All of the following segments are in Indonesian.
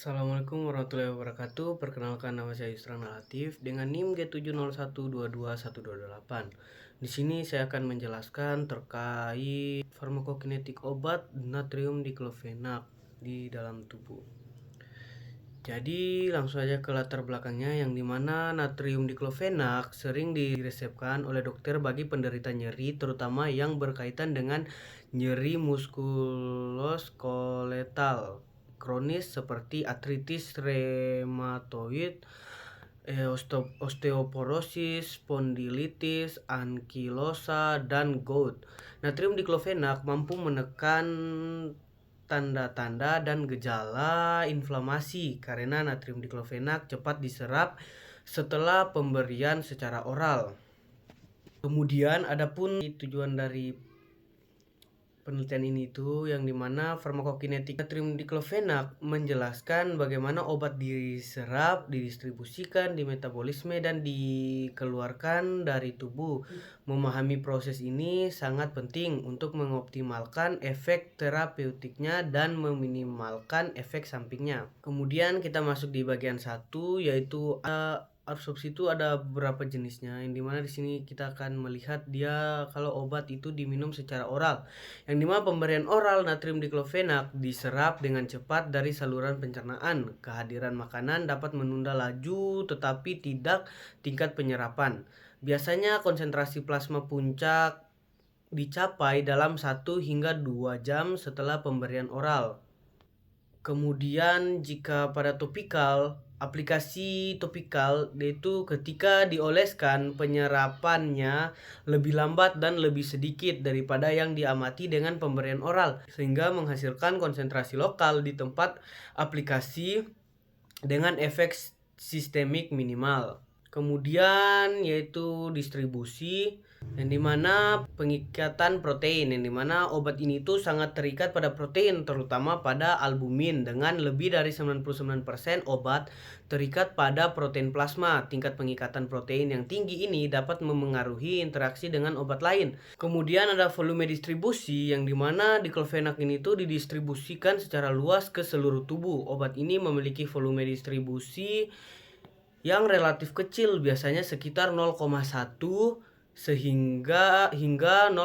Assalamualaikum warahmatullahi wabarakatuh. Perkenalkan, nama saya Yusran Latif dengan NIM G701221228. Di sini saya akan menjelaskan terkait farmakokinetik obat natrium diklofenak di dalam tubuh. Jadi langsung saja ke latar belakangnya, yang dimana natrium diklofenak sering diresepkan oleh dokter bagi penderita nyeri, terutama yang berkaitan dengan nyeri muskuloskeletal kronis seperti artritis reumatoid, osteoporosis, spondilitis, ankilosa, dan gout. Natrium diklofenak mampu menekan tanda-tanda dan gejala inflamasi karena natrium diklofenak cepat diserap setelah pemberian secara oral. Kemudian adapun tujuan dari penelitian ini yang dimana farmakokinetik natrium diklofenak menjelaskan bagaimana obat diserap, didistribusikan, dimetabolisme, dan dikeluarkan dari tubuh. Memahami proses ini sangat penting untuk mengoptimalkan efek terapeutiknya dan meminimalkan efek sampingnya. Kemudian kita masuk di bagian 1, yaitu absorpsi itu ada beberapa jenisnya, yang dimana di sini kita akan melihat dia kalau obat itu diminum secara oral, yang dimana pemberian oral natrium diklofenak diserap dengan cepat dari saluran pencernaan. Kehadiran makanan dapat menunda laju tetapi tidak tingkat penyerapan. Biasanya konsentrasi plasma puncak dicapai dalam 1 hingga 2 jam setelah pemberian oral. Kemudian jika pada topikal, aplikasi topikal yaitu ketika dioleskan penyerapannya lebih lambat dan lebih sedikit daripada yang diamati dengan pemberian oral, sehingga menghasilkan konsentrasi lokal di tempat aplikasi dengan efek sistemik minimal. Kemudian yaitu distribusi, yang dimana pengikatan protein, yang dimana obat ini tuh sangat terikat pada protein, terutama pada albumin, dengan lebih dari 99% obat terikat pada protein plasma. Tingkat pengikatan protein yang tinggi ini dapat memengaruhi interaksi dengan obat lain. Kemudian ada volume distribusi, yang dimana diklofenak ini tuh didistribusikan secara luas ke seluruh tubuh. Obat ini memiliki volume distribusi yang relatif kecil, biasanya sekitar 0,1 hingga 0,2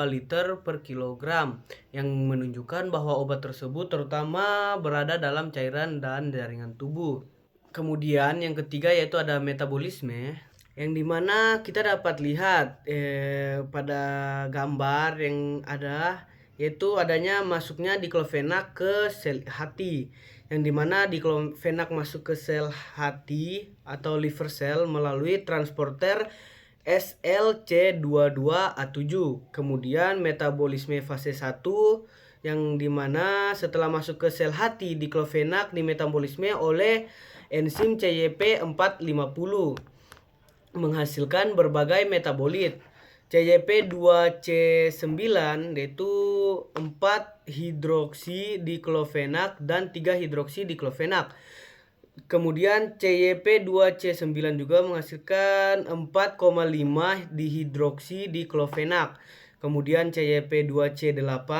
liter per kilogram, yang menunjukkan bahwa obat tersebut terutama berada dalam cairan dan jaringan tubuh. Kemudian yang ketiga yaitu ada metabolisme, yang dimana kita dapat lihat pada gambar yang ada, yaitu adanya masuknya diklofenak ke sel hati, yang dimana diklofenak masuk ke sel hati atau liver cell melalui transporter SLC22A7. Kemudian metabolisme fase 1, yang dimana setelah masuk ke sel hati, diklofenak dimetabolisme oleh enzim CYP450 menghasilkan berbagai metabolit. CYP2C9 yaitu 4 hidroksi diklofenak dan 3 hidroksi diklofenak. Kemudian CYP2C9 juga menghasilkan 4,5 dihidroksi diklofenak. Kemudian CYP2C8,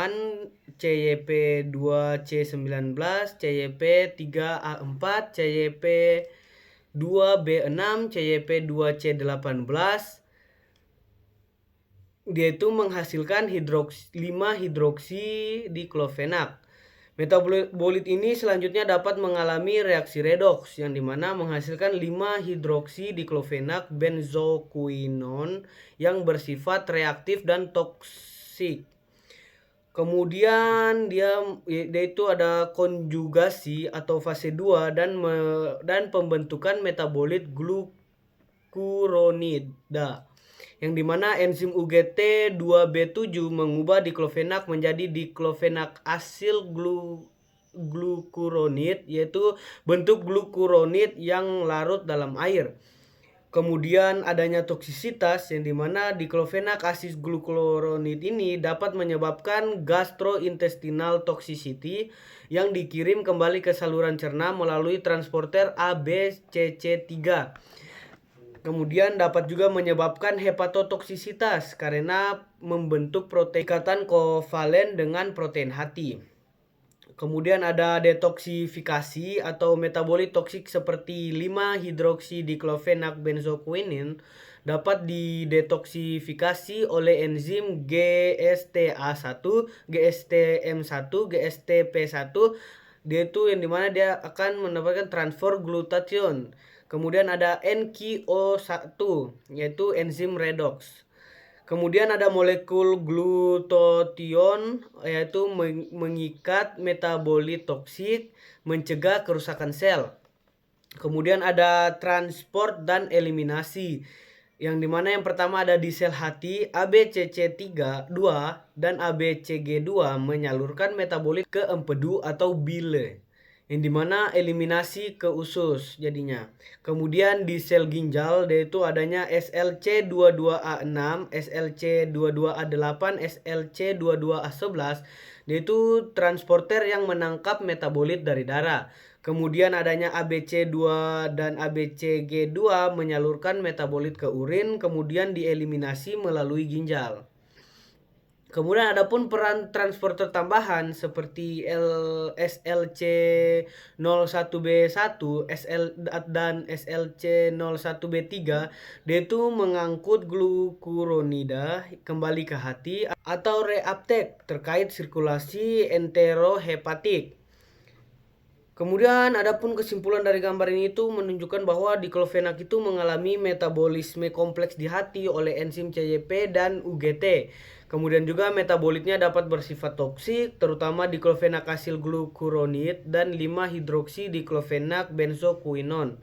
CYP2C19, CYP3A4, CYP2B6, CYP2C18, dia itu menghasilkan 5 hidroksi diklofenak. Metabolit ini selanjutnya dapat mengalami reaksi redoks, yang dimana menghasilkan 5 hidroksi diklofenak benzoquinone yang bersifat reaktif dan toksik. Kemudian dia itu ada konjugasi atau fase 2 dan pembentukan metabolit glukuronida, yang dimana enzim UGT2B7 mengubah diklofenak menjadi diklofenak asil glukuronid, yaitu bentuk glukuronid yang larut dalam air. Kemudian adanya toksisitas, yang dimana diklofenak asis glukuronid ini dapat menyebabkan gastrointestinal toxicity yang dikirim kembali ke saluran cerna melalui transporter ABCC3. Kemudian dapat juga menyebabkan hepatotoksisitas karena membentuk protein ikatan kovalen dengan protein hati. Kemudian ada detoksifikasi atau metabolit toksik seperti 5-hidroksidiklofenak benzoquinin dapat didetoksifikasi oleh enzim GSTA1, GSTM1, GSTP1. Dia itu yang dimana dia akan mendapatkan transfer glutathione. Kemudian ada NQO1 yaitu enzim redox. Kemudian ada molekul glutathione yaitu mengikat metabolit toksik, mencegah kerusakan sel. Kemudian ada transport dan eliminasi. Yang dimana yang pertama ada di sel hati, ABCC2 dan ABCG2 menyalurkan metabolit ke empedu atau bile, yang dimana eliminasi ke usus jadinya. Kemudian di sel ginjal yaitu adanya SLC22A6, SLC22A8, SLC22A11, yaitu transporter yang menangkap metabolit dari darah. Kemudian adanya ABC2 dan ABCG2 menyalurkan metabolit ke urin, kemudian dieliminasi melalui ginjal. Kemudian adapun peran transporter tambahan seperti SLC01B1 dan SLC01B3, dia itu mengangkut glukuronida kembali ke hati atau reuptake terkait sirkulasi enterohepatik. Kemudian adapun kesimpulan dari gambar ini itu menunjukkan bahwa diklofenak itu mengalami metabolisme kompleks di hati oleh enzim CYP dan UGT. Kemudian juga metabolitnya dapat bersifat toksik, terutama diklofenak asil glukuronid dan 5-hidroksidiklofenak benzoquinone.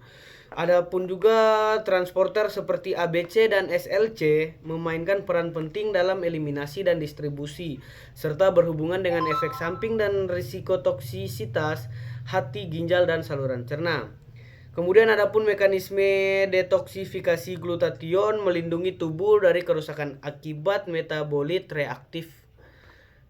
Adapun juga transporter seperti ABC dan SLC memainkan peran penting dalam eliminasi dan distribusi, serta berhubungan dengan efek samping dan risiko toksisitas hati, ginjal, dan saluran cerna. Kemudian adapun mekanisme detoksifikasi glutathione melindungi tubuh dari kerusakan akibat metabolit reaktif.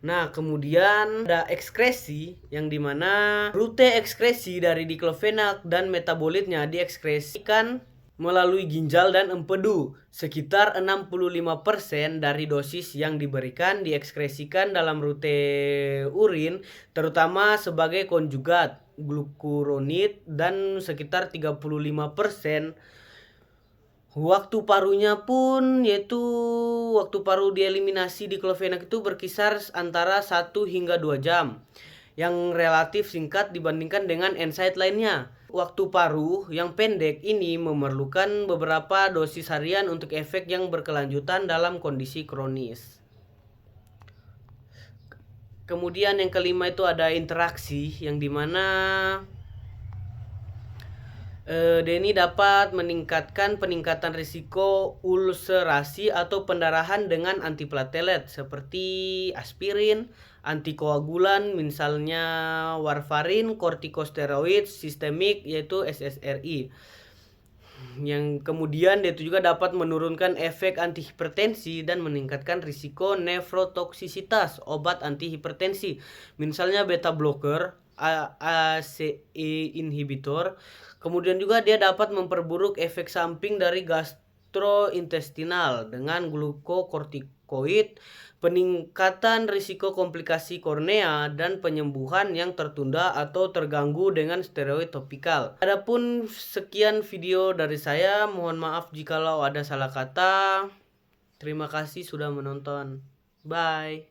Nah, kemudian ada ekskresi yang dimana rute ekskresi dari diklofenak dan metabolitnya diekskresikan melalui ginjal dan empedu. Sekitar 65% dari dosis yang diberikan diekskresikan dalam rute urin, terutama sebagai konjugat glukuronid, dan sekitar 35% waktu parunya pun, yaitu waktu paru dieliminasi diklofenak itu berkisar antara 1 hingga 2 jam, yang relatif singkat dibandingkan dengan NSAID lainnya. Waktu paru yang pendek ini memerlukan beberapa dosis harian untuk efek yang berkelanjutan dalam kondisi kronis. Kemudian yang kelima itu ada interaksi, yang dimana ini dapat meningkatkan peningkatan risiko ulserasi atau pendarahan dengan antiplatelet seperti aspirin, antikoagulan misalnya warfarin, kortikosteroid sistemik yaitu SSRI. Yang kemudian itu juga dapat menurunkan efek antihipertensi dan meningkatkan risiko nefrotoksisitas obat antihipertensi misalnya beta blocker, ACE inhibitor. Kemudian juga dia dapat memperburuk efek samping dari gastrointestinal dengan glukokortikoid, peningkatan risiko komplikasi kornea, dan penyembuhan yang tertunda atau terganggu dengan steroid topikal. Adapun sekian video dari saya, mohon maaf jikalau ada salah kata. Terima kasih sudah menonton. Bye.